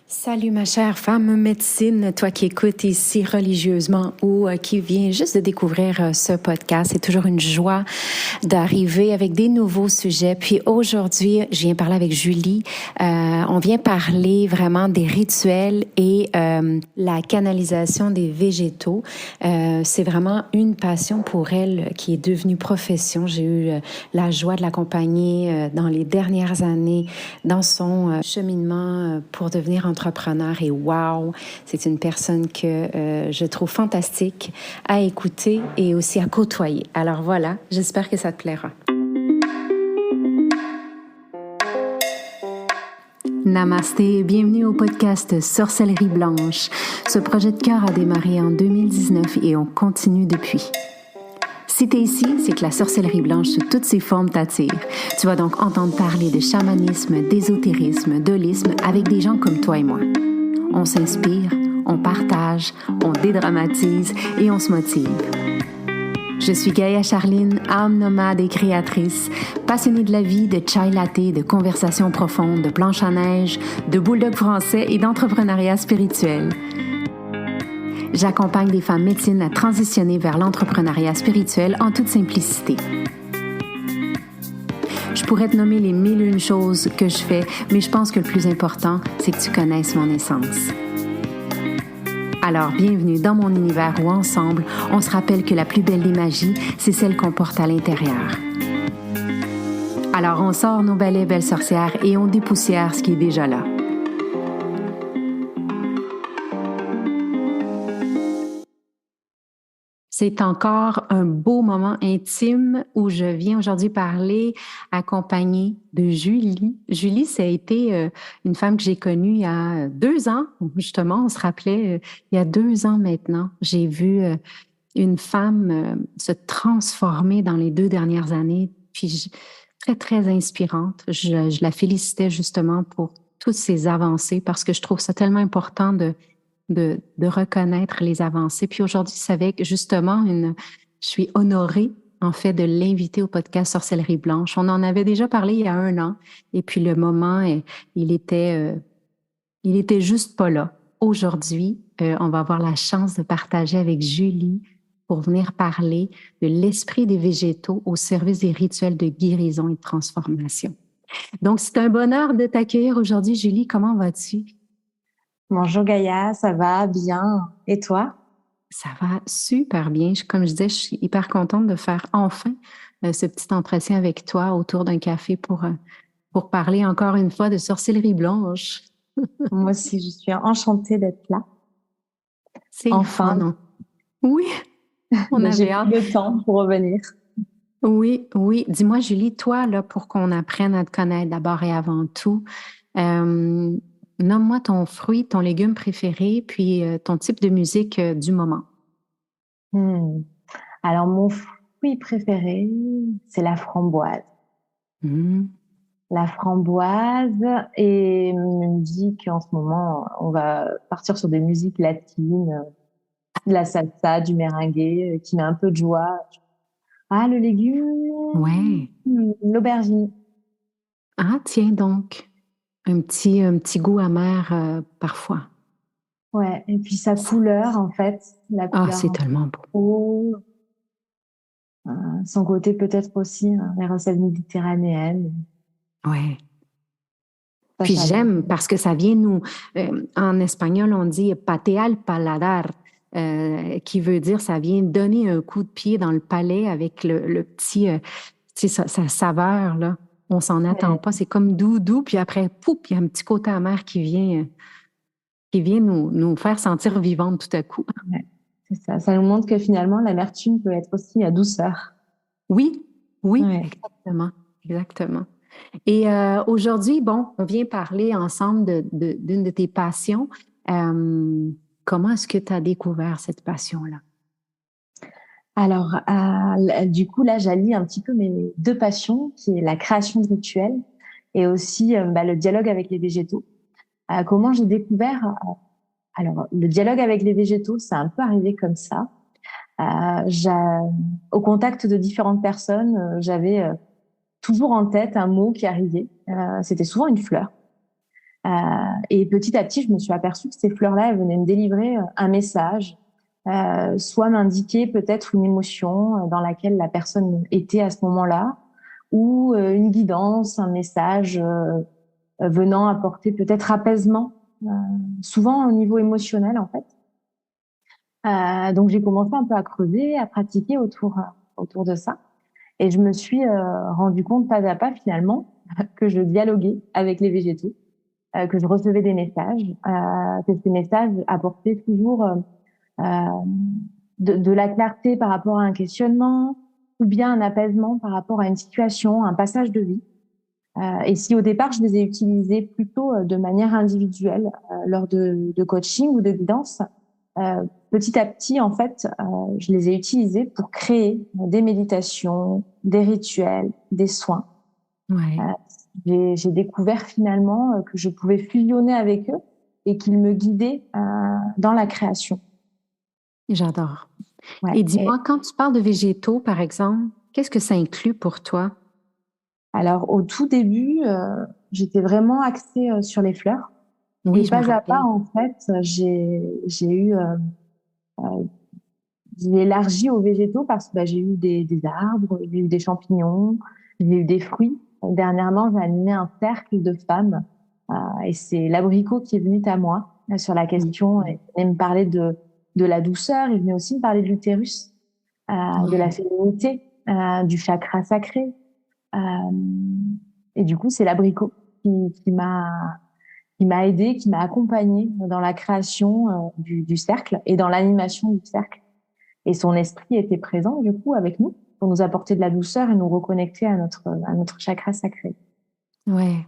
Salut ma chère femme médecine, toi qui écoutes ici religieusement ou qui viens juste de découvrir ce podcast. C'est toujours une joie d'arriver avec des nouveaux sujets. Puis aujourd'hui, je viens parler avec Julie. On vient parler vraiment des rituels et la canalisation des végétaux. C'est vraiment une passion pour elle qui est devenue profession. J'ai eu la joie de l'accompagner dans les dernières années dans son cheminement pour devenir entrepreneur et wow, c'est une personne que je trouve fantastique à écouter et aussi à côtoyer. Alors voilà, j'espère que ça te plaira. Namasté et bienvenue au podcast Sorcellerie Blanche. Ce projet de cœur a démarré en 2019 et on continue depuis. Si t'es ici, c'est que la sorcellerie blanche sous toutes ses formes t'attire. Tu vas donc entendre parler de chamanisme, d'ésotérisme, d'holisme avec des gens comme toi et moi. On s'inspire, on partage, on dédramatise et on se motive. Je suis Gaïa Charline, âme nomade et créatrice, passionnée de la vie, de chai latte, de conversations profondes, de planches à neige, de bulldog français et d'entrepreneuriat spirituel. J'accompagne des femmes médecines à transitionner vers l'entrepreneuriat spirituel en toute simplicité. Je pourrais te nommer les 1001 choses que je fais, mais je pense que le plus important, c'est que tu connaisses mon essence. Alors, bienvenue dans mon univers où ensemble, on se rappelle que la plus belle des magies, c'est celle qu'on porte à l'intérieur. Alors, on sort nos balais belles sorcières et on dépoussière ce qui est déjà là. C'est encore un beau moment intime où je viens aujourd'hui parler accompagnée de Julie. Julie, ça a été une femme que j'ai connue il y a 2 ans. Justement, on se rappelait, il y a 2 ans maintenant, j'ai vu une femme se transformer dans les 2 dernières années. Puis très, très inspirante. Je la félicitais justement pour toutes ses avancées parce que je trouve ça tellement important de reconnaître les avancées. Puis aujourd'hui, c'est avec justement je suis honorée en fait de l'inviter au podcast Sorcellerie Blanche. On en avait déjà parlé il y a 1 an et puis le moment, il était juste pas là. Aujourd'hui, on va avoir la chance de partager avec Julie pour venir parler de l'esprit des végétaux au service des rituels de guérison et de transformation. Donc, c'est un bonheur de t'accueillir aujourd'hui, Julie. Comment vas-tu? Bonjour Gaïa, ça va bien. Et toi? Ça va super bien. Comme je disais, je suis hyper contente de faire enfin ce petit entretien avec toi autour d'un café pour parler encore une fois de sorcellerie blanche. Moi aussi, je suis enchantée d'être là. C'est le fun, Enfin, non? Oui, on j'ai avait pris hâte. le temps pour revenir. Oui, oui. Dis-moi, Julie, toi, là, pour qu'on apprenne à te connaître d'abord et avant tout, euh, nomme-moi ton fruit, ton légume préféré, puis ton type de musique du moment. Hmm. Alors, mon fruit préféré, c'est la framboise. Mm. La framboise et une musique en ce moment, on va partir sur des musiques latines, de la salsa, du merengue, qui met un peu de joie. Ah, le légume, Ouais. l'aubergine. Ah, tiens donc. Un petit goût amer parfois. Ouais, et puis sa couleur, en fait, la Ah, couleur c'est un peu tellement beau. haut, son côté peut-être aussi, les recettes méditerranéennes, Ouais. sa Puis chaleur. j'aime parce que ça vient en espagnol, on dit patear al paladar, qui veut dire ça vient donner un coup de pied dans le palais avec le petit, tu sais, sa saveur, là. On s'en attend Ouais, pas. C'est comme doux, doux, puis après, pouf, il y a un petit côté amer qui vient nous faire sentir vivantes tout à coup. ouais, c'est ça. Ça nous montre que finalement, l'amertume peut être aussi la douceur. Oui, oui, Ouais. exactement, exactement. Et aujourd'hui, bon, on vient parler ensemble d'une de tes passions. Euh, Comment est-ce que tu as découvert cette passion-là? Alors, du coup, là, j'allie un petit peu mes 2 passions, qui est la création de rituels et aussi le dialogue avec les végétaux. Comment j'ai découvert Alors, le dialogue avec les végétaux, c'est un peu arrivé comme ça. Au contact de différentes personnes, j'avais toujours en tête un mot qui arrivait. C'était souvent une fleur. Et petit à petit, je me suis aperçue que ces fleurs-là, elles venaient me délivrer un message, soit m'indiquer peut-être une émotion dans laquelle la personne était à ce moment-là, ou une guidance, un message venant apporter peut-être apaisement, souvent au niveau émotionnel en fait. Donc j'ai commencé un peu à creuser, à pratiquer autour de ça. Et je me suis rendu compte pas à pas finalement que je dialoguais avec les végétaux, que je recevais des messages, que ces messages apportaient toujours de la clarté par rapport à un questionnement ou bien un apaisement par rapport à une situation, un passage de vie. Et si au départ, je les ai utilisés plutôt de manière individuelle lors de coaching ou de guidance, petit à petit, en fait, je les ai utilisés pour créer des méditations, des rituels, des soins. Ouais, J'ai découvert finalement que je pouvais fusionner avec eux et qu'ils me guidaient dans la création. j'adore. Ouais. Et Et dis-moi, quand tu parles de végétaux, par exemple, qu'est-ce que ça inclut pour toi? alors, au tout début, j'étais vraiment axée sur les fleurs. Oui, Et je me pas à pas, rappelle. en fait, euh, j'ai élargi aux végétaux parce que j'ai eu des arbres, j'ai eu des champignons, j'ai eu des fruits. Dernièrement, j'ai animé un cercle de femmes et c'est l'abricot qui est venu à moi sur la question Mhm. et venait me parler de la douceur. Il venait aussi me parler de l'utérus, de la Ouais. féminité, du chakra sacré. Euh, et du coup, c'est l'abricot qui m'a aidé, qui m'a accompagné dans la création du cercle et dans l'animation du cercle. Et son esprit était présent, du coup, avec nous, pour nous apporter de la douceur et nous reconnecter à notre chakra sacré. Ouais.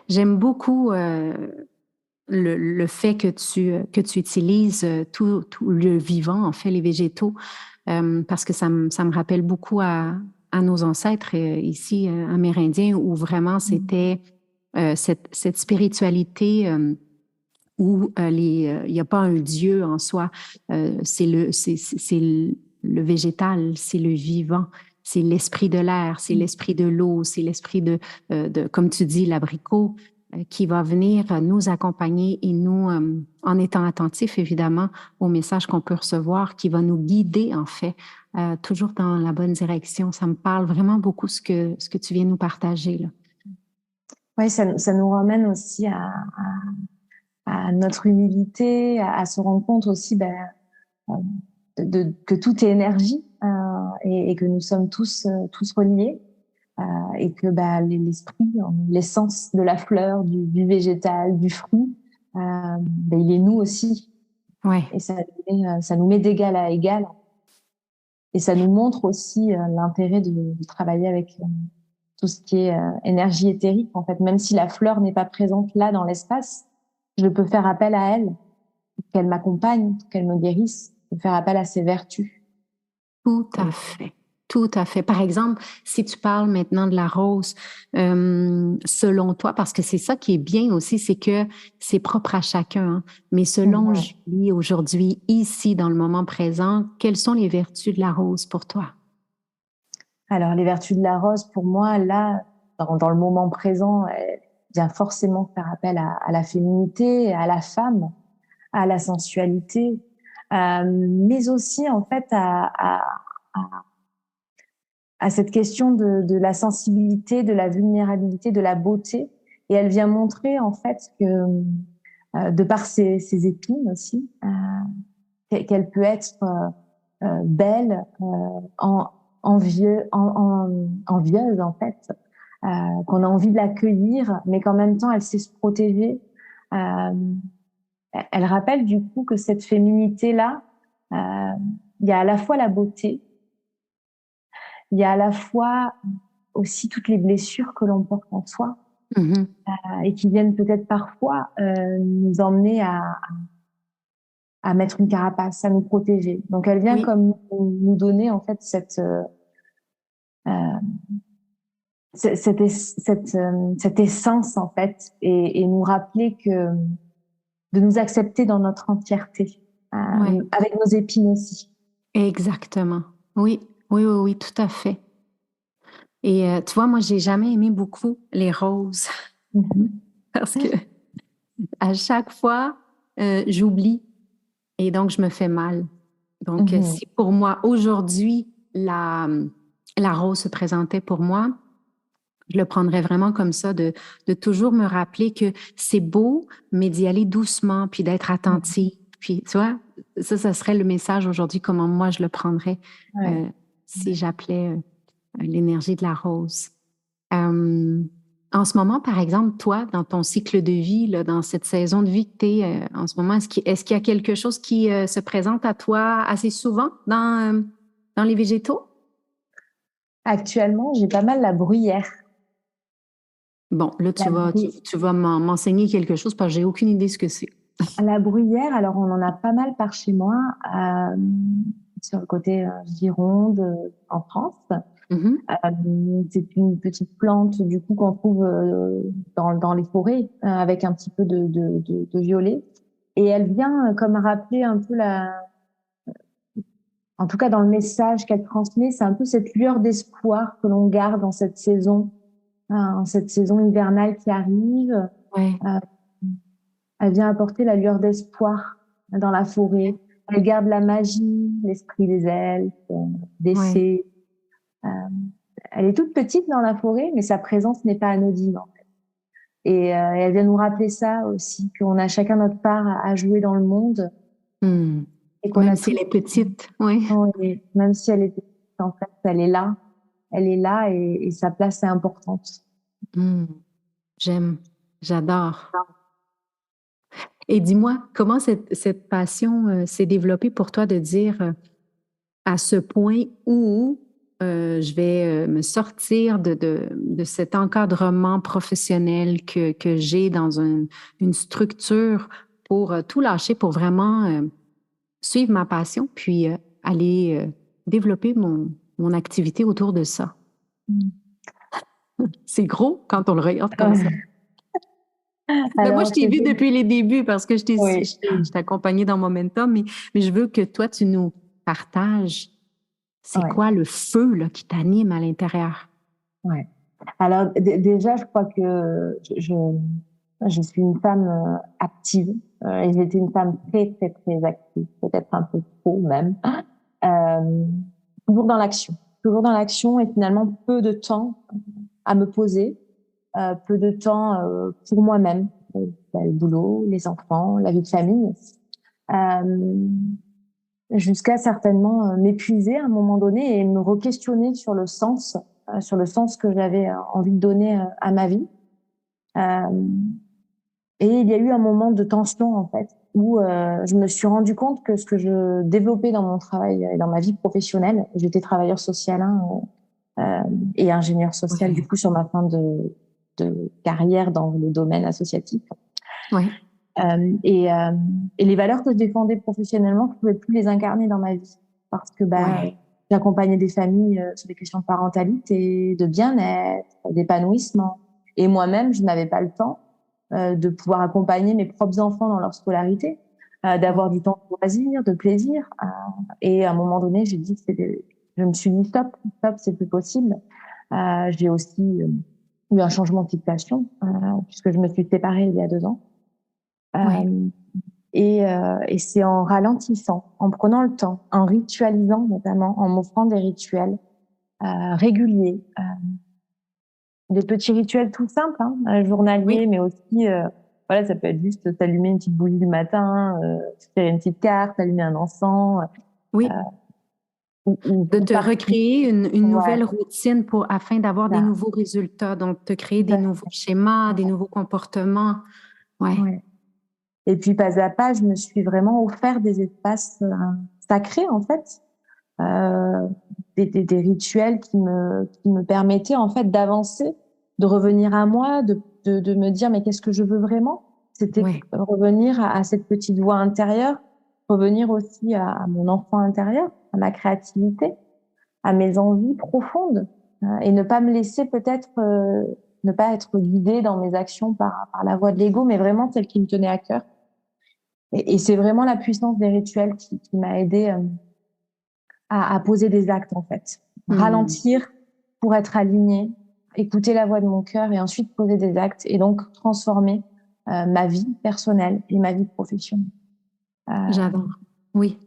J'aime beaucoup le fait que tu utilises tout le vivant, en fait, les végétaux, parce que ça me rappelle beaucoup à nos ancêtres ici, amérindiens, où vraiment c'était cette spiritualité où il n'y a pas un Dieu en soi, c'est le végétal, c'est le vivant, c'est l'esprit de l'air, c'est l'esprit de l'eau, c'est l'esprit comme tu dis, l'abricot, qui va venir nous accompagner et nous, en étant attentifs évidemment au message qu'on peut recevoir, qui va nous guider en fait, toujours dans la bonne direction. Ça me parle vraiment beaucoup ce que tu viens nous partager là. Oui, ça nous ramène aussi à notre humilité, à se rendre compte aussi euh, que tout est énergie et que nous sommes tous reliés et que l'esprit, l'essence de la fleur, du végétal, du fruit, il est nous aussi. Ouais. Et ça nous met d'égal à égal. Et ça nous montre aussi l'intérêt de travailler avec tout ce qui est énergie éthérique. En fait, même si la fleur n'est pas présente là dans l'espace, je peux faire appel à elle pour qu'elle m'accompagne, pour qu'elle me guérisse, pour faire appel à ses vertus. Tout à Et fait. Tout à fait. Par exemple, si tu parles maintenant de la rose, selon toi, parce que c'est ça qui est bien aussi, c'est que c'est propre à chacun, hein. Mais selon Mhm. Julie, aujourd'hui, ici, dans le moment présent, quelles sont les vertus de la rose pour toi? Alors, les vertus de la rose, pour moi, là, dans le moment présent, elle vient forcément faire appel à la féminité, à la femme, à la sensualité, mais aussi, en fait, à cette question de la sensibilité, de la vulnérabilité, de la beauté. Et elle vient montrer, en fait, que de par ses épines aussi, qu'elle peut être belle, en, envieuse en fait, qu'on a envie de l'accueillir, mais qu'en même temps elle sait se protéger. Euh, Elle rappelle du coup que cette féminité-là, euh, il y a à la fois la beauté, il y a à la fois aussi toutes les blessures que l'on porte en soi Mhm. et qui viennent peut-être parfois nous emmener à mettre une carapace, à nous protéger. Donc elle vient Oui, comme nous donner en fait euh, cette essence en fait et nous rappeler que de nous accepter dans notre entièreté, ouais, avec nos épines aussi. exactement. Oui, oui, oui, oui, tout à fait. Et tu vois, moi, j'ai jamais aimé beaucoup les roses Mhm. parce que À chaque fois, j'oublie et donc je me fais mal. Donc, Mhm. si pour moi, aujourd'hui, la rose se présentait pour moi, je le prendrais vraiment comme ça, de toujours me rappeler que c'est beau, mais d'y aller doucement, puis d'être attentive. Puis, tu vois, ça serait le message aujourd'hui, comment moi je le prendrais Ouais. euh, si j'appelais l'énergie de la rose. Euh, En ce moment, par exemple, toi, dans ton cycle de vie, là, dans cette saison de vie que tu es en ce moment, est-ce qu'il y a quelque chose qui se présente à toi assez souvent dans les végétaux? Actuellement, j'ai pas mal la bruyère. Bon, là, La, bru- tu vas m'enseigner quelque chose parce que j'ai aucune idée ce que c'est. la bruyère, alors on en a pas mal par chez moi, sur le côté Gironde, en France. Mhm. C'est une petite plante du coup qu'on trouve dans les forêts avec un petit peu de violet. Et elle vient comme rappeler un peu en tout cas dans le message qu'elle transmet, c'est un peu cette lueur d'espoir que l'on garde en cette saison hivernale qui arrive. Ouais, Euh, Elle vient apporter la lueur d'espoir dans la forêt. Elle garde la magie, l'esprit des elfes, des ouais. fées. Euh, Elle est toute petite dans la forêt, mais sa présence n'est pas anodine. Et elle vient nous rappeler ça aussi, qu'on a chacun notre part à jouer dans le monde Hmm. et qu'on Même a si elle tous, est petite, oui. même si elle est petite, en fait, elle est là et sa place est importante. Hmm. J'aime, j'adore. Et dis-moi, comment cette passion s'est développée pour toi de dire à ce point où je vais me sortir de cet encadrement professionnel que j'ai dans une structure pour tout lâcher, pour vraiment suivre ma passion, puis aller développer mon activité autour de ça. Mm. C'est gros quand on le regarde comme ça. Ouais. Mais moi, je Alors, t'ai vu depuis les débuts parce que oui, je t'ai accompagné dans Momentum, mais je veux que toi, tu nous partages c'est ouais, quoi le feu là, qui t'anime à l'intérieur. ouais. Alors, déjà, je crois que je suis une femme active et j'étais une femme très, très, très active, peut-être un peu trop même. Euh, toujours dans l'action et finalement peu de temps à me poser, peu de temps pour moi-même, le boulot, les enfants, la vie de famille, euh, jusqu'à certainement m'épuiser à un moment donné et me re-questionner sur le sens que j'avais envie de donner à ma vie. Euh, et il y a eu un moment de tension en fait où je me suis rendu compte que ce que je développais dans mon travail et dans ma vie professionnelle, j'étais travailleur social et ingénieur social du Oui, coup sur ma fin de carrière dans le domaine associatif. oui, Et et les valeurs que je défendais professionnellement, je ne pouvais plus les incarner dans ma vie parce que oui. j'accompagnais des familles sur des questions de parentalité, de bien-être, d'épanouissement. Et moi-même, je n'avais pas le temps de pouvoir accompagner mes propres enfants dans leur scolarité, d'avoir du temps de loisir, de plaisir. Et à un moment donné, je me suis dit stop, stop, c'est plus possible. J'ai aussi eu un changement de situation puisque je me suis séparée il y a 2 ans. Oui. Euh, et c'est en ralentissant, en prenant le temps, en ritualisant notamment, en m'offrant des rituels réguliers, des petits rituels tout simples, hein, journaliers, Oui, mais aussi, voilà, ça peut être juste s'allumer une petite bougie du matin, faire une petite carte, allumer un encens, euh, oui. De ou te participer. recréer une Ouais, nouvelle routine afin d'avoir des ça, nouveaux résultats. Donc, te créer tout des à nouveaux fait. schémas, des nouveaux comportements. Ouais. Ouais. Et puis pas à pas, je me suis vraiment offert des espaces sacrés en fait, euh, des rituels qui me permettaient en fait d'avancer, de revenir à moi, de me dire mais qu'est-ce que je veux vraiment? C'était Ouais. revenir à cette petite voix intérieure, revenir aussi à mon enfant intérieur, à ma créativité, à mes envies profondes, et ne pas me laisser peut-être ne pas être guidée dans mes actions par la voix de l'ego, mais vraiment celle qui me tenait à cœur. Et c'est vraiment la puissance des rituels qui m'a aidé à poser des actes en fait. Hmm. Ralentir pour être aligné, écouter la voix de mon cœur et ensuite poser des actes et donc transformer. ma vie personnelle et ma vie professionnelle. J'adore. Oui.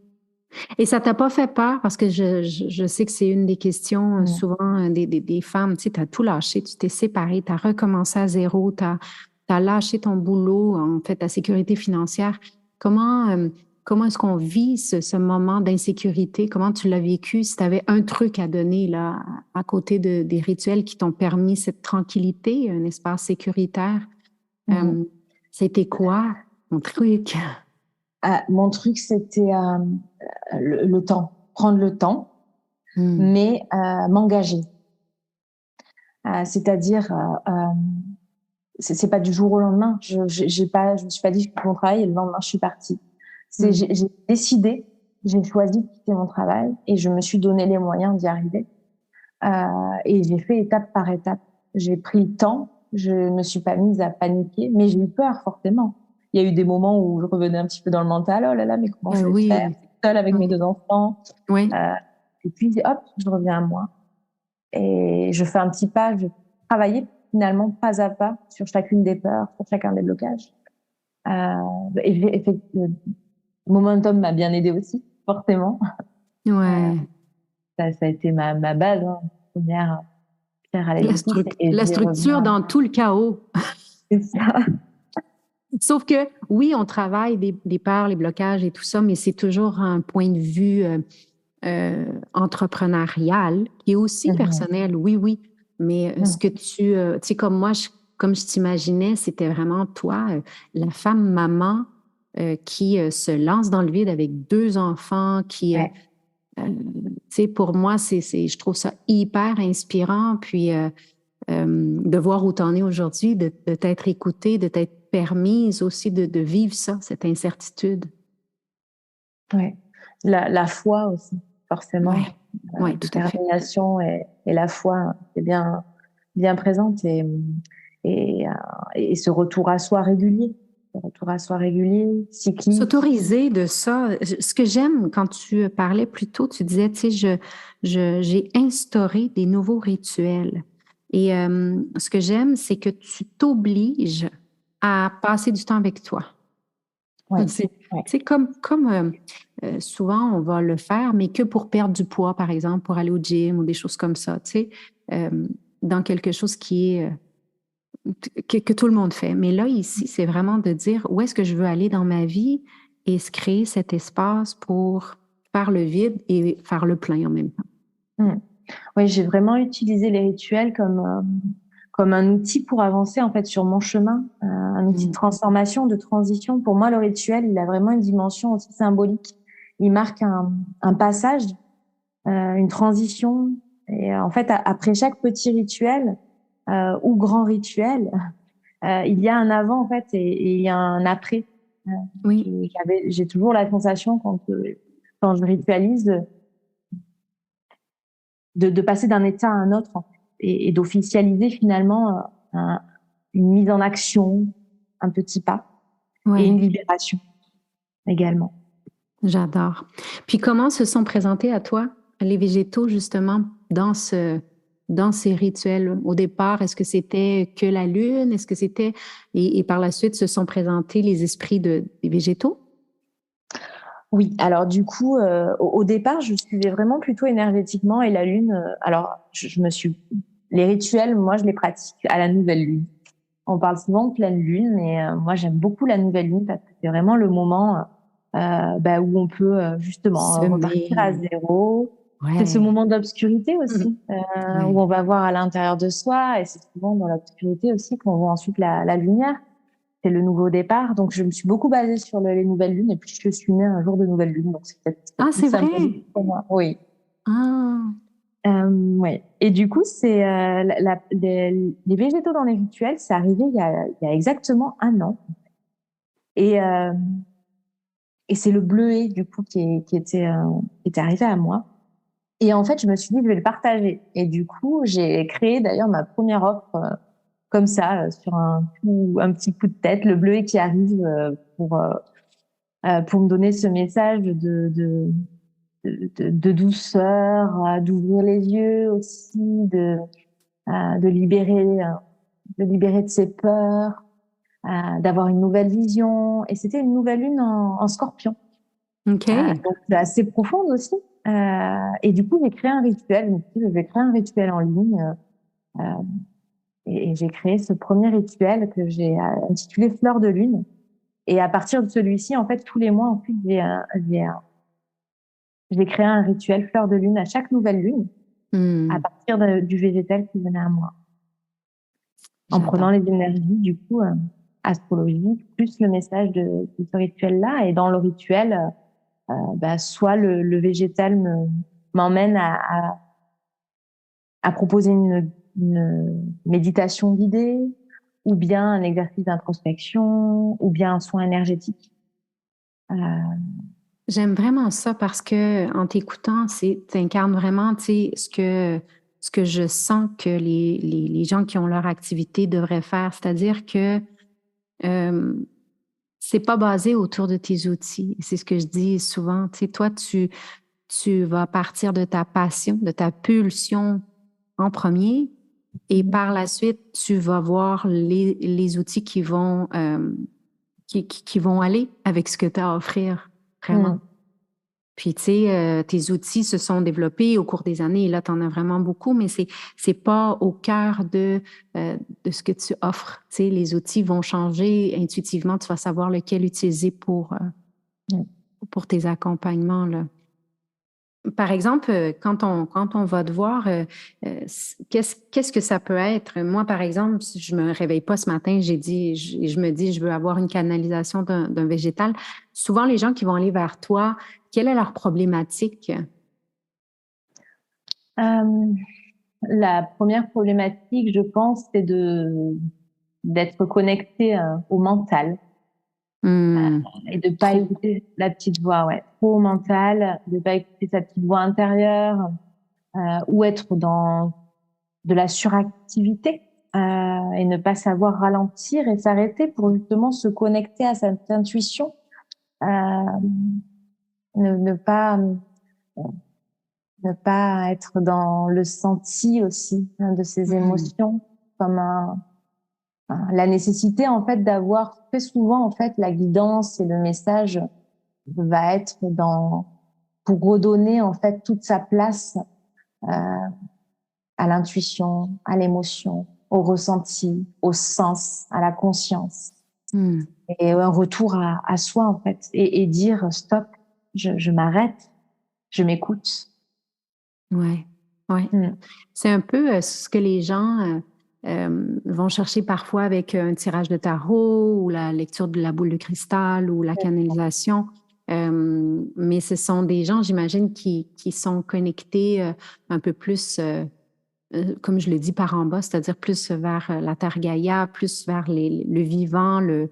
Et ça t'a pas fait peur parce que je sais que c'est une des questions Mm. souvent des femmes. Tu sais, tu as tout lâché, tu t'es séparé, tu as recommencé à zéro, tu as lâché ton boulot, en fait, ta sécurité financière. Comment est-ce qu'on vit ce moment d'insécurité? Comment tu l'as vécu? Si tu avais un truc à donner là, à côté des rituels qui t'ont permis cette tranquillité, un espace sécuritaire, Mm. c'était quoi ton truc? Mon truc, c'était le temps, prendre le temps, Hmm. mais m'engager. C'est-à-dire, c'est pas du jour au lendemain. Je me suis pas dit je quitte mon travail et le lendemain je suis partie. Hmm. J'ai décidé, j'ai choisi de quitter mon travail et je me suis donné les moyens d'y arriver. Et j'ai fait étape par étape. J'ai pris le temps. Je me suis pas mise à paniquer, mais j'ai eu peur fortement. Il y a eu des moments où je revenais un petit peu dans le mental. Oh là là, mais comment je vais faire Oui, seule avec oui, mes 2 enfants? oui. Euh, et puis hop, je reviens à moi et je fais un petit pas. Je travaillais finalement pas à pas sur chacune des peurs, sur chacun des blocages. Le momentum m'a bien aidé aussi, forcément. Euh, Ouais. ça a été ma base, hein, première pierre à l'édifice et La j'y structure reviens. dans tout le chaos. C'est ça. Sauf que oui, on travaille des peurs, les blocages et tout ça, mais c'est toujours un point de vue entrepreneurial qui est aussi Mhm. personnel, oui, oui. Mais ce Mhm. que tu sais, comme moi, comme je t'imaginais, c'était vraiment toi, la femme maman qui se lance dans le vide avec 2 enfants, Ouais. tu sais, pour moi, je trouve ça hyper inspirant. Puis de voir où tu en es aujourd'hui, de t'être écoutée, de t'être permise aussi de vivre ça, cette incertitude. Ouais. La foi aussi, Oui, forcément. La oui, tout à fait. détermination et la foi est bien présente et, euh, et ce retour à soi régulier. Ce retour à soi régulier, cyclique. S'autoriser de ça. Ce que j'aime quand tu parlais plus tôt, tu disais, tu sais, j'ai instauré des nouveaux rituels. Et ce que j'aime, c'est que tu t'obliges à passer du temps avec toi. Ouais. Ouais. C'est souvent on va le faire, mais que pour perdre du poids, par exemple, pour aller au gym ou des choses comme ça, tu sais, euh, dans quelque chose qui est que tout le monde fait. Mais là, ici, c'est vraiment de dire où est-ce que je veux aller dans ma vie et se créer cet espace pour faire le vide et faire le plein en même temps. Mm. Oui, j'ai vraiment utilisé les rituels comme un outil pour avancer en fait sur mon chemin, un outil de Mm. transformation, de transition. Pour moi, le rituel, il a vraiment une dimension aussi symbolique. Il marque un passage, une transition. Et en fait, après chaque petit rituel ou grand rituel, il y a un avant en fait et il y a un après. Euh, Oui, j'ai toujours la sensation quand je ritualise de passer d'un état à un autre en fait, et d'officialiser finalement une mise en action, un petit pas et ouais, une libération également. j'adore. Puis comment se sont présentés à toi les végétaux justement dans ces rituels? Au départ, est-ce que c'était que la lune? Est-ce que c'était et par la suite se sont présentés les esprits des végétaux? Oui, alors du coup, au départ, je suivais vraiment plutôt énergétiquement et la lune. Alors, je me suis les rituels, moi, je les pratique à la nouvelle lune. On parle souvent de pleine lune, mais moi, j'aime beaucoup la nouvelle lune parce que c'est vraiment le moment où on peut justement repartir à Semer. zéro. C'est ce Ouais. moment d'obscurité Mhm. aussi, où Ouais. on va voir à l'intérieur de soi, et c'est souvent dans l'obscurité aussi qu'on voit ensuite la lumière. C'est le nouveau départ. Donc, je me suis beaucoup basée sur les nouvelles lunes, et puis je suis née un jour de nouvelle lune, donc c'est peut-être Ah, plus c'est vrai? symbolique pour moi. Oui. Ah, Ouais. Et du coup, c'est les végétaux dans les rituels, c'est arrivé il y a exactement un an. Et, euh, et c'est le bleuet, du coup, qui était arrivé à moi. Et en fait, je me suis dit, je vais le partager. Et du coup, j'ai créé d'ailleurs ma première offre comme ça, sur un petit coup de tête, le bleuet qui arrive pour me donner ce message de douceur, d'ouvrir les yeux aussi, de libérer de ses peurs, d'avoir une nouvelle vision. Et c'était une nouvelle lune en Scorpion. OK. Donc c'est assez profonde aussi. Et du coup, j'ai créé un rituel. Je me suis dit, je vais créer un rituel en ligne. Euh, et j'ai créé ce premier rituel que j'ai intitulé Fleur de lune. Et à partir de celui-ci, en fait, tous les mois, ensuite, j'ai créé un rituel Fleur de lune à chaque nouvelle lune, à Hmm, partir du végétal qui venait à moi, en j'adore. prenant les énergies, du coup, astrologiques, plus le message de ce rituel-là. Et dans le rituel, soit le végétal m'emmène à proposer une méditation guidée, ou bien un exercice d'introspection, ou bien un soin énergétique. Euh, J'aime vraiment ça parce que en t'écoutant, t'incarnes vraiment, tu sais, ce que je sens que les gens qui ont leur activité devraient faire. C'est-à-dire que euh, c'est pas basé autour de tes outils. C'est ce que je dis souvent. Tu sais, toi, tu vas partir de ta passion, de ta pulsion en premier, et par la suite, tu vas voir les outils qui vont aller avec ce que tu as à offrir, vraiment. hmm. Puis, tu sais, tes outils se sont développés au cours des années et là, tu en as vraiment beaucoup, mais c'est pas au cœur de ce que tu offres. Tu sais, les outils vont changer intuitivement. Tu vas savoir lequel utiliser pour tes accompagnements, là. Par exemple, quand on va te voir, qu'est-ce que ça peut être? Moi, par exemple, si je me réveille pas ce matin, je me dis, je veux avoir une canalisation d'un végétal. Souvent, les gens qui vont aller vers toi, quelle est leur problématique? Euh, la première problématique, je pense, c'est d'être connecté au mental Hmm, et de pas trop. écouter la petite voix, ouais, trop au mental, de pas écouter sa petite voix intérieure, ou être dans de la suractivité, et ne pas savoir ralentir et s'arrêter pour justement se connecter à cette intuition, euh, ne pas ne pas être dans le senti aussi, hein, de ses Hmm, émotions, comme la nécessité en fait d'avoir très souvent en fait la guidance et le message va être dans pour redonner en fait toute sa place à l'intuition, à l'émotion, au ressenti, au sens, à la conscience, hmm. et un retour à soi en fait, et dire stop, je m'arrête, je m'écoute. Ouais, ouais. Mm. C'est un peu ce que les gens vont chercher parfois avec un tirage de tarot ou la lecture de la boule de cristal ou la canalisation. Mais ce sont des gens, j'imagine, qui sont connectés un peu plus, comme je le dis, par en bas, c'est-à-dire plus vers la terre Gaïa, plus vers le vivant, le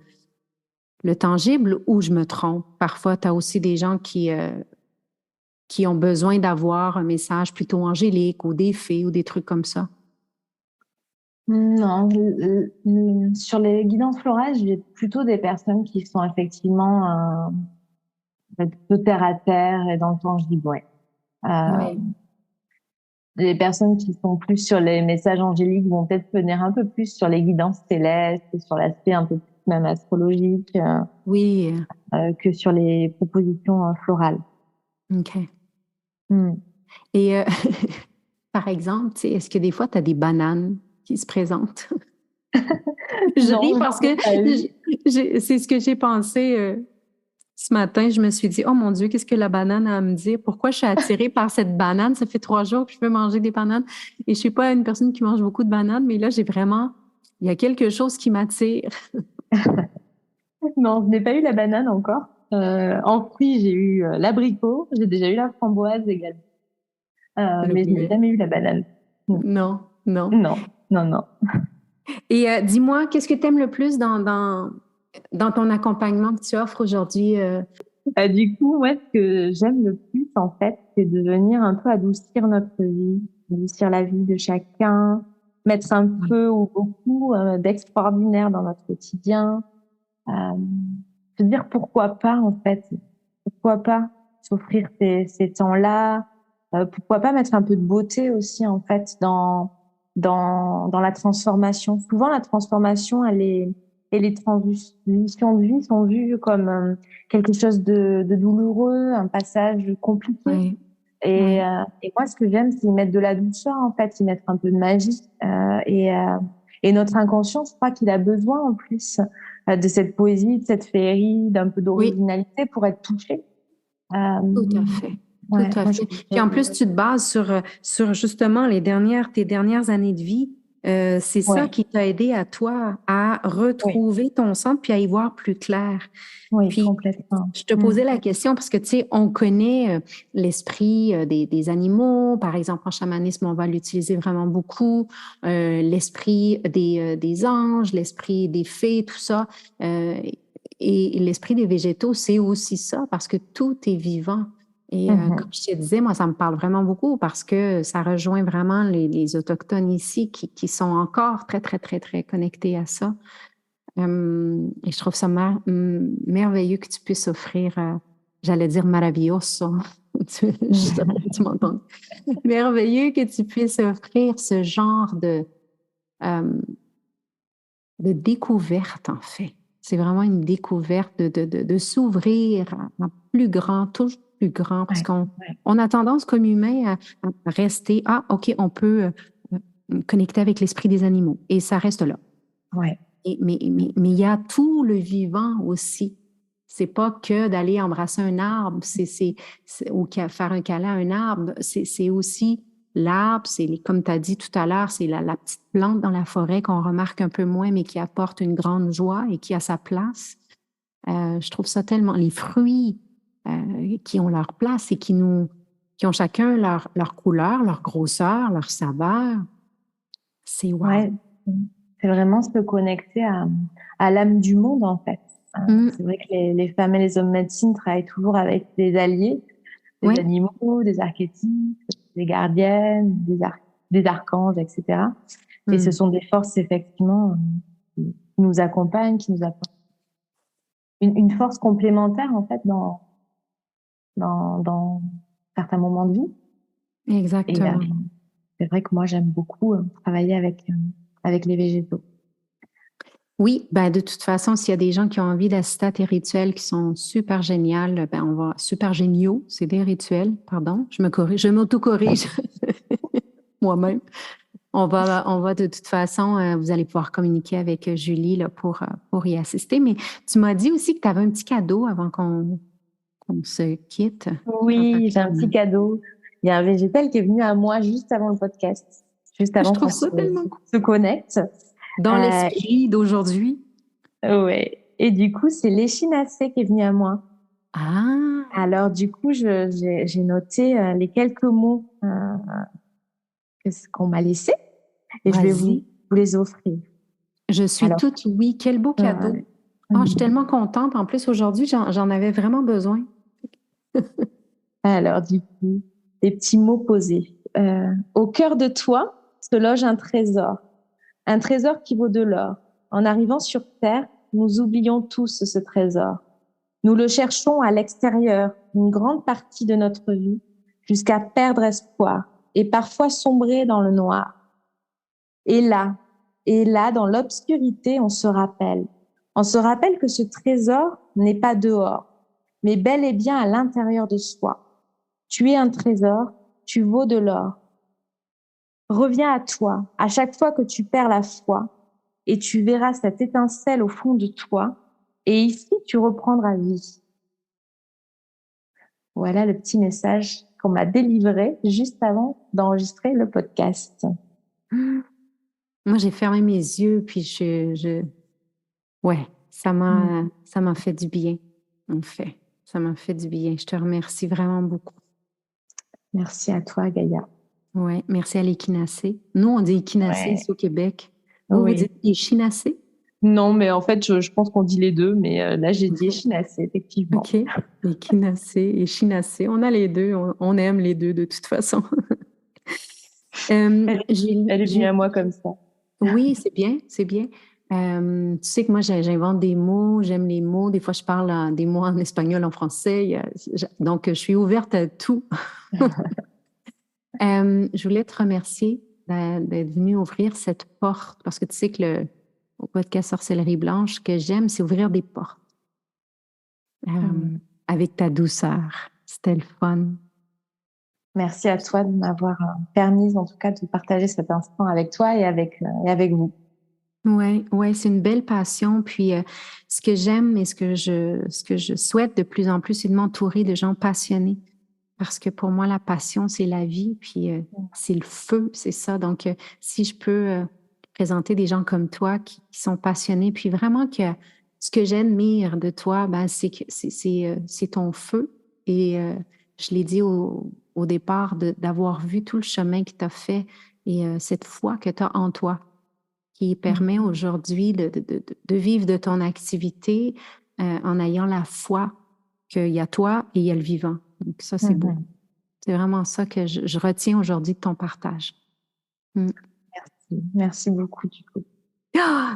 tangible, ou je me trompe. Parfois, tu as aussi des gens qui ont besoin d'avoir un message plutôt angélique ou des fées ou des trucs comme ça. Non, sur les guidances florales, j'ai plutôt des personnes qui sont effectivement plutôt terre à terre et dans le tangible, ouais. Euh, Oui. les personnes qui sont plus sur les messages angéliques vont peut-être venir un peu plus sur les guidances célestes, sur l'aspect un peu plus même astrologique, Oui, que sur les propositions florales. OK. Hmm. Et par exemple, tu sais, est-ce que des fois, tu as des bananes qui se présentent? Je ris Non, parce que j'en ai pas eu. c'est ce que j'ai pensé ce matin. Je me suis dit, oh mon Dieu, qu'est-ce que la banane a à me dire? Pourquoi je suis attirée par cette banane? Ça fait 3 jours que je veux manger des bananes et je suis pas une personne qui mange beaucoup de bananes, mais là, il y a quelque chose qui m'attire. Non, je n'ai pas eu la banane encore. En fruits, j'ai eu l'abricot, j'ai déjà eu la framboise également, Le mais je n'ai bleuet. jamais eu la banane. Hmm. Non, non. Non, non, non. Et dis-moi, qu'est-ce que tu aimes le plus dans ton accompagnement que tu offres aujourd'hui? Du coup, moi, ce que j'aime le plus, en fait, c'est de venir un peu adoucir notre vie, adoucir la vie de chacun, mettre un Oui. peu ou beaucoup d'extraordinaire dans notre quotidien. Euh, Se dire pourquoi pas, en fait, pourquoi pas s'offrir ces temps-là, pourquoi pas mettre un peu de beauté aussi, en fait, dans la transformation. Souvent, la transformation, elle est et les transitions de vie sont vues comme quelque chose de douloureux, un passage compliqué. Oui, Et, oui, euh, et moi, ce que j'aime, c'est y mettre de la douceur, en fait, y mettre un peu de magie. Et notre inconscient, je crois qu'il a besoin, en plus, de cette poésie, de cette féerie, d'un peu oui, d'originalité pour être touché. Euh, tout à fait. Tout ouais, à moi, fait. Puis en plus, tu te bases sur justement tes dernières années de vie. C'est ça ouais, qui t'a aidé à toi à oui, retrouver ton centre puis à y voir plus clair. oui, Puis, complètement. je te posais la question parce que, tu sais, on connaît l'esprit des animaux. Par exemple, en chamanisme, on va l'utiliser vraiment beaucoup. L'esprit des anges, l'esprit des fées, tout ça. Et l'esprit des végétaux, c'est aussi ça parce que tout est vivant. Et comme Mhm. je te disais, moi, ça me parle vraiment beaucoup parce que ça rejoint vraiment les Autochtones ici qui sont encore très, très, très, très connectés à ça. Et je trouve ça merveilleux que tu puisses offrir, j'allais dire maravilloso, justement, tu m'entends. Merveilleux que tu puisses offrir ce genre euh, de découverte, en fait. C'est vraiment une découverte de s'ouvrir à plus grand, toujours plus grand, parce Ouais, qu'on ouais, on a tendance comme humain à rester, ah, OK, on peut connecter avec l'esprit des animaux, et ça reste là. ouais. Mais il y a tout le vivant aussi. C'est pas que d'aller embrasser un arbre, ou faire un câlin à un arbre. C'est aussi l'arbre, comme tu as dit tout à l'heure, c'est la petite plante dans la forêt qu'on remarque un peu moins, mais qui apporte une grande joie et qui a sa place. Je trouve ça tellement. Les fruits qui ont leur place et qui ont chacun leur couleur, leur grosseur, leur saveur. C'est wow. Ouais. C'est vraiment se connecter à l'âme du monde, en fait. Mm. C'est vrai que les femmes et les hommes médecine travaillent toujours avec des alliés, des Oui. animaux, des archétypes, des gardiennes, des archanges, etc. Et ce Mm. sont des forces, effectivement, qui nous accompagnent, qui nous apportent une force complémentaire, en fait, dans certains moments de vie. Et Exactement. c'est vrai que moi, j'aime beaucoup travailler avec les végétaux. Oui, ben de toute façon, s'il y a des gens qui ont envie d'assister à tes rituels qui sont super géniaux, ben super géniaux, c'est des rituels, pardon, je me corrige, je m'auto-corrige moi-même. On va de toute façon, vous allez pouvoir communiquer avec Julie là, pour y assister. Mais tu m'as dit aussi que tu avais un petit cadeau avant qu'on se quitte. Oui, j'ai un petit Hum. cadeau. Il y a un végétal qui est venu à moi juste avant le podcast, juste Je avant trouve qu'on ça tellement cool. se connecte. Dans Euh, l'esprit d'aujourd'hui. ouais. Et du coup, c'est l'échinacée qui est venu à moi. Ah, Alors, du coup, j'ai noté les quelques mots qu'on m'a laissés et je vais vas-y. vous les offrir. Je suis Alors, toute oui. Quel beau cadeau. euh, Oh, je suis tellement contente. En plus, aujourd'hui, j'en avais vraiment besoin. alors, du coup, des petits mots posés. Au cœur de toi se loge un trésor qui vaut de l'or. En arrivant sur Terre, nous oublions tous ce trésor. Nous le cherchons à l'extérieur, une grande partie de notre vie, jusqu'à perdre espoir et parfois sombrer dans le noir. Et là, et là, dans l'obscurité, on se rappelle. On se rappelle que ce trésor n'est pas dehors, mais bel et bien à l'intérieur de soi. Tu es un trésor, tu vaux de l'or. Reviens à toi à chaque fois que tu perds la foi et tu verras cette étincelle au fond de toi et ici tu reprendras vie. Voilà le petit message qu'on m'a délivré juste avant d'enregistrer le podcast. Hum. Moi, j'ai fermé mes yeux, puis ouais, ça m'a fait du bien, en fait. Ça m'a fait du bien. Je te remercie vraiment beaucoup. Merci à toi, Gaïa. Ouais, merci à l'échinacée. Nous, on dit échinacée Ouais, ici au Québec. Vous oui. dites échinacée? Non, mais en fait, je pense qu'on dit les deux, mais là, j'ai dit échinacée, effectivement. OK. Échinacée et chinacée. On a les deux. On aime les deux de toute façon. Elle, elle est venue à moi comme ça. Oui, c'est bien, c'est bien. Tu sais que moi, j'invente des mots, j'aime les mots. Des fois, je parle des mots en espagnol, en français. Donc, je suis ouverte à tout. Je voulais te remercier d'être venu ouvrir cette porte parce que tu sais que au podcast Sorcellerie Blanche que j'aime, c'est ouvrir des portes avec ta douceur. C'était le fun. Merci à toi de m'avoir permis, en tout cas, de partager cet instant avec toi et avec vous. Ouais, c'est une belle passion. Puis, ce que j'aime et ce que je souhaite de plus en plus, c'est de m'entourer de gens passionnés. Parce que pour moi, la passion, c'est la vie, puis c'est le feu, c'est ça. Donc, si je peux présenter des gens comme toi qui sont passionnés, puis vraiment que ce que j'admire de toi, ben, c'est que c'est ton feu. Et je l'ai dit au départ, d'avoir vu tout le chemin que tu as fait et cette foi que tu as en toi qui permet aujourd'hui de vivre de ton activité en ayant la foi qu'il y a toi et il y a le vivant. Donc ça, c'est beau. C'est vraiment ça que je retiens aujourd'hui de ton partage. Merci beaucoup, du coup.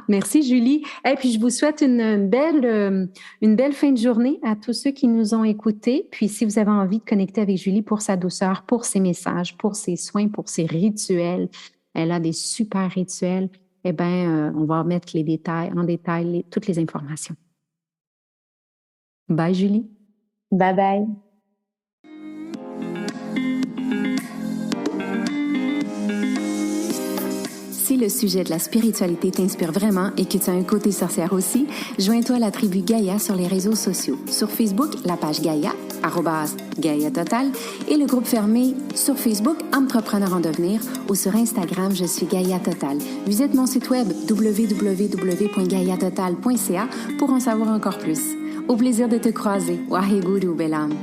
Merci, Julie. Et puis, je vous souhaite une belle fin de journée à tous ceux qui nous ont écoutés. Puis, si vous avez envie de connecter avec Julie pour sa douceur, pour ses messages, pour ses soins, pour ses rituels, elle a des super rituels. Eh bien, on va mettre en détail toutes les informations. Bye, Julie. Bye bye. Si le sujet de la spiritualité t'inspire vraiment et que tu as un côté sorcière aussi, joins-toi à la tribu Gaïa sur les réseaux sociaux. Sur Facebook, la page Gaïa, @Gaïa Total, et le groupe fermé sur Facebook Entrepreneur en devenir, ou sur Instagram, je suis Gaïa Total. Visite mon site web www.gaiatotal.ca pour en savoir encore plus. Au plaisir de te croiser. Waheguru, belle âme.